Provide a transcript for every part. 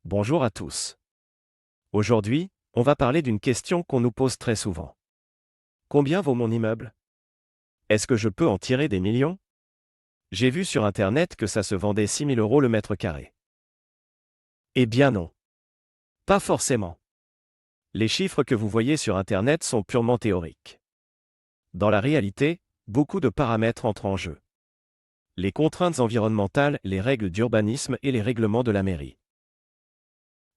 Bonjour à tous. Aujourd'hui, on va parler d'une question qu'on nous pose très souvent. Combien vaut mon immeuble? Est-ce que je peux en tirer des millions? J'ai vu sur Internet que ça se vendait 6 000 € le mètre carré. Eh bien non. Pas forcément. Les chiffres que vous voyez sur Internet sont purement théoriques. Dans la réalité, beaucoup de paramètres entrent en jeu. Les contraintes environnementales, les règles d'urbanisme et les règlements de la mairie.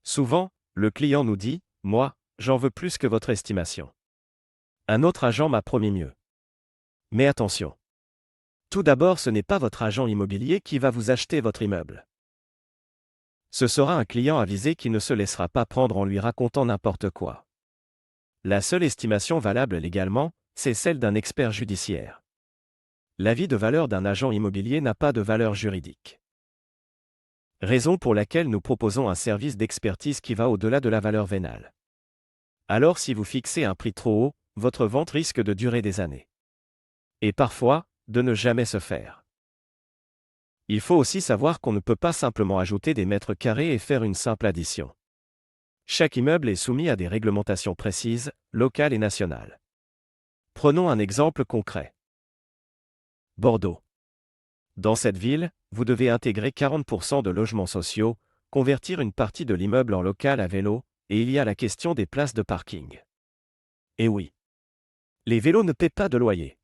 Souvent, le client nous dit « Moi, j'en veux plus que votre estimation. Un autre agent m'a promis mieux. » Mais attention. Tout d'abord, ce n'est pas votre agent immobilier qui va vous acheter votre immeuble. Ce sera un client avisé qui ne se laissera pas prendre en lui racontant n'importe quoi. La seule estimation valable légalement, c'est celle d'un expert judiciaire. L'avis de valeur d'un agent immobilier n'a pas de valeur juridique. Raison pour laquelle nous proposons un service d'expertise qui va au-delà de la valeur vénale. Alors si vous fixez un prix trop haut, votre vente risque de durer des années. Et parfois, de ne jamais se faire. Il faut aussi savoir qu'on ne peut pas simplement ajouter des mètres carrés et faire une simple addition. Chaque immeuble est soumis à des réglementations précises, locales et nationales. Prenons un exemple concret. Bordeaux. Dans cette ville, vous devez intégrer 40% de logements sociaux, convertir une partie de l'immeuble en local à vélo, et il y a la question des places de parking. Et oui. Les vélos ne paient pas de loyer.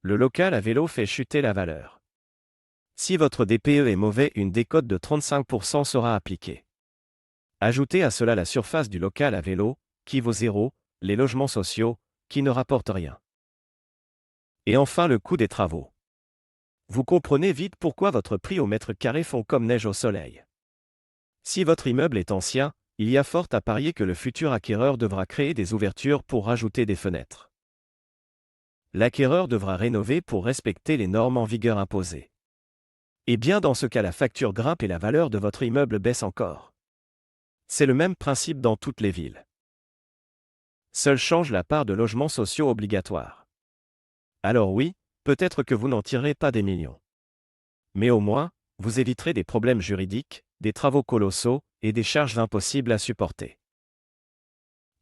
Le local à vélo fait chuter la valeur. Si votre DPE est mauvais, une décote de 35% sera appliquée. Ajoutez à cela la surface du local à vélo, qui vaut zéro, les logements sociaux, qui ne rapportent rien. Et enfin le coût des travaux. Vous comprenez vite pourquoi votre prix au mètre carré fond comme neige au soleil. Si votre immeuble est ancien, il y a fort à parier que le futur acquéreur devra créer des ouvertures pour rajouter des fenêtres. L'acquéreur devra rénover pour respecter les normes en vigueur imposées. Et bien dans ce cas la facture grimpe et la valeur de votre immeuble baisse encore. C'est le même principe dans toutes les villes. Seule change la part de logements sociaux obligatoires. Alors oui, peut-être que vous n'en tirerez pas des millions. Mais au moins, vous éviterez des problèmes juridiques, des travaux colossaux et des charges impossibles à supporter.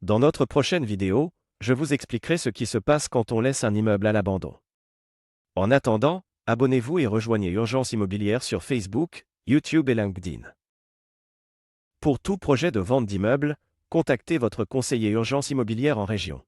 Dans notre prochaine vidéo, je vous expliquerai ce qui se passe quand on laisse un immeuble à l'abandon. En attendant, abonnez-vous et rejoignez Urgence Immobilière sur Facebook, YouTube et LinkedIn. Pour tout projet de vente d'immeuble, contactez votre conseiller Urgence Immobilière en région.